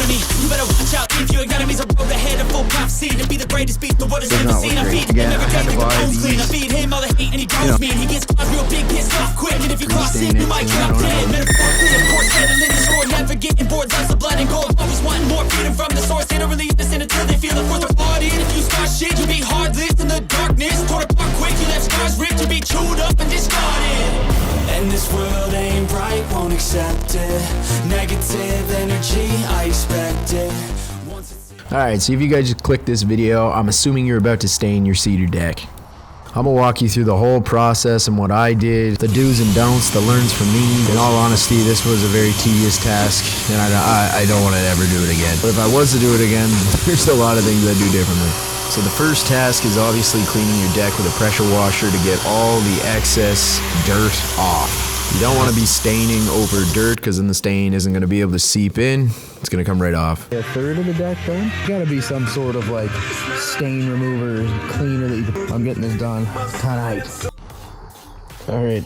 enemy. You better watch out if your enemy's a road ahead of full prophecy to be the greatest beast the world has ever seen. I feed him every day like a bone clean. I feed him all the hate and he goes me, and he gets caught real big, pissed off quick. And if you cross him, you might drop dead. Metaphorically, of course, settling the score, never getting bored. Lots of blood and gore, always wanting more freedom from the source. They don't really understand until they feel the force of party. And if you start shit, you be heartless in the darkness. Torn apart quick, you left scars ripped to be chewed up and discarded. And this world ain't right, won't accept it. Negative energy, I expect it. Alright, so if you guys just clicked this video, I'm assuming you're about to stain your Cedar Deck. I'm gonna walk you through the whole process and what I did, the do's and don'ts, the learns from me. In all honesty, this was a very tedious task, and I don't want to ever do it again. But if I was to do it again, there's a lot of things I'd do differently. So the first task is obviously cleaning your deck with a pressure washer to get all the excess dirt off. You don't want to be staining over dirt because then the stain isn't going to be able to seep in. It's going to come right off. A third of the deck done? Gotta be some sort of like stain remover, cleaner that you can... I'm getting this done tonight. Alright,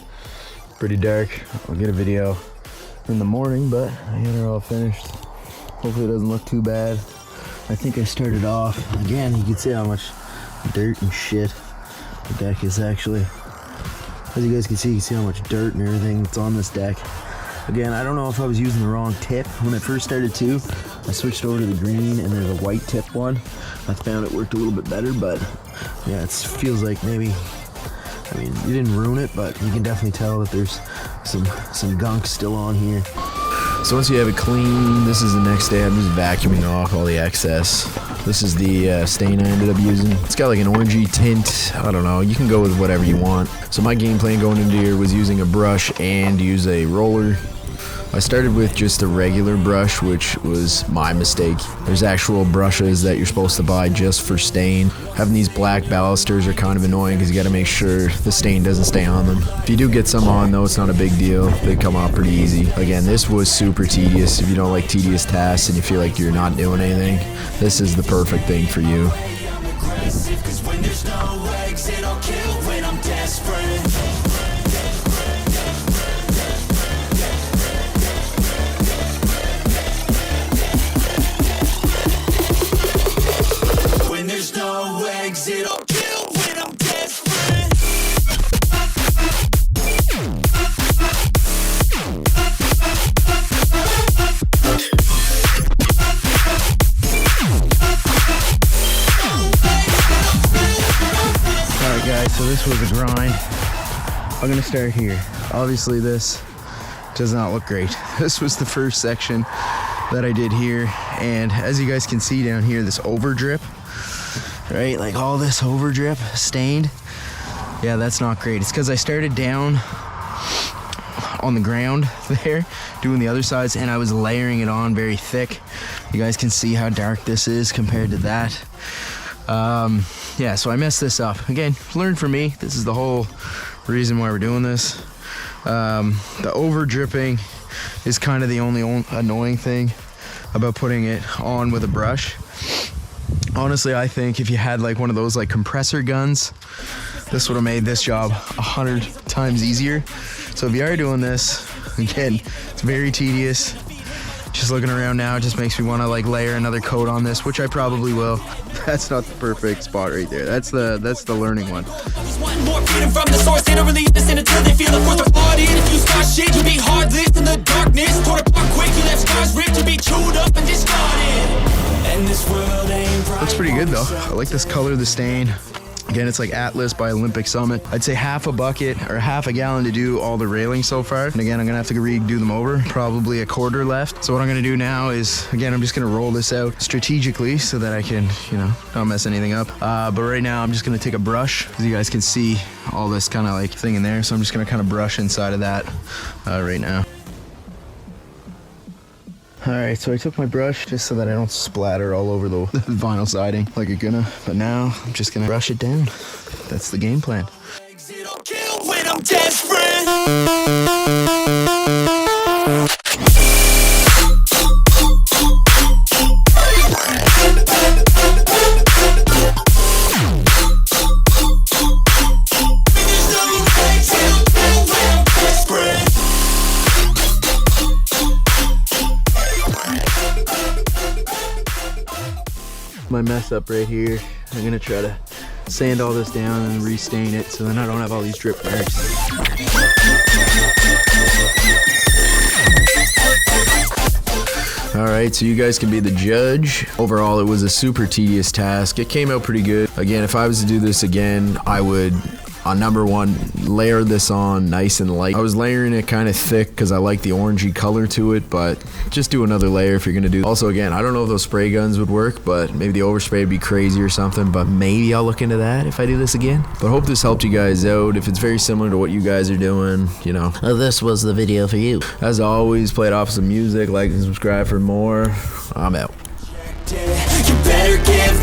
pretty dark. I'll get a video in the morning, but I got her all finished. Hopefully it doesn't look too bad. I think I started off, again, you can see how much dirt and shit the deck is actually. As you guys can see how much dirt and everything that's on this deck. Again, I don't know if I was using the wrong tip. When I first started too, I switched over to the green and there's a white tip one. I found it worked a little bit better, but yeah, it feels like maybe, I mean, you didn't ruin it, but you can definitely tell that there's some gunk still on here. So once you have it clean, this is the next step. I'm just vacuuming off all the excess. This is the stain I ended up using. It's got like an orangey tint. I don't know. You can go with whatever you want. So my game plan going into here was using a brush and use a roller. I started with just a regular brush, which was my mistake. There's actual brushes that you're supposed to buy just for stain. Having these black ballisters are kind of annoying because you got to make sure the stain doesn't stay on them. If you do get some on though, it's not a big deal. They come off pretty easy. Again, this was super tedious. If you don't like tedious tasks and you feel like you're not doing anything, this is the perfect thing for you. It'll kill when I'm desperate. Alright guys, so this was a grind. I'm gonna start here. Obviously this does not look great. This was the first section that I did here, and as you guys can see down here, this over drip, right, like all this over drip stained. Yeah, that's not great. It's because I started down on the ground there doing the other sides, and I was layering it on very thick. You guys can see how dark this is compared to that. Yeah, so I messed this up. Again, learn from me. This is the whole reason why we're doing this. The over dripping is kind of the only annoying thing about putting it on with a brush. Honestly, I think if you had like one of those like compressor guns, this would have made this job 100 times easier. So if you are doing this, again, it's very tedious. Just looking around now, it just makes me want to like layer another coat on this, which I probably will. That's not the perfect spot right there. That's the learning one. More freedom from the source, they don't really understand until they feel the force of party. And if you start shit, you be heartless in the darkness. Torn apart quick, you left scars ripped to be chewed up and discarded. And this world ain't right. Looks pretty good though. I like this color of the stain. Again, it's like Atlas by Olympic Summit. I'd say half a bucket or half a gallon to do all the railings so far. And again, I'm gonna have to redo them over. Probably a quarter left. So what I'm gonna do now is, again, I'm just gonna roll this out strategically so that I can, you know, not mess anything up. But right now I'm just gonna take a brush. As you guys can see all this kind of like thing in there. So I'm just gonna kind of brush inside of that right now. Alright, so I took my brush just so that I don't splatter all over the vinyl siding like you're gonna. But now I'm just gonna brush it down. That's the game plan. It'll kill when I'm desperate. My mess up right here. I'm gonna try to sand all this down and restain it so then I don't have all these drip marks. Alright, so you guys can be the judge. Overall, it was a super tedious task. It came out pretty good. Again, if I was to do this again, I would, on number one, layer this on nice and light. I was layering it kind of thick because I like the orangey color to it, but just do another layer if you're going to do. Also, again, I don't know if those spray guns would work, but maybe the overspray would be crazy or something, but maybe I'll look into that if I do this again. But I hope this helped you guys out. If it's very similar to what you guys are doing, you know, this was the video for you. As always, play it off some music, like and subscribe for more. I'm out. You better give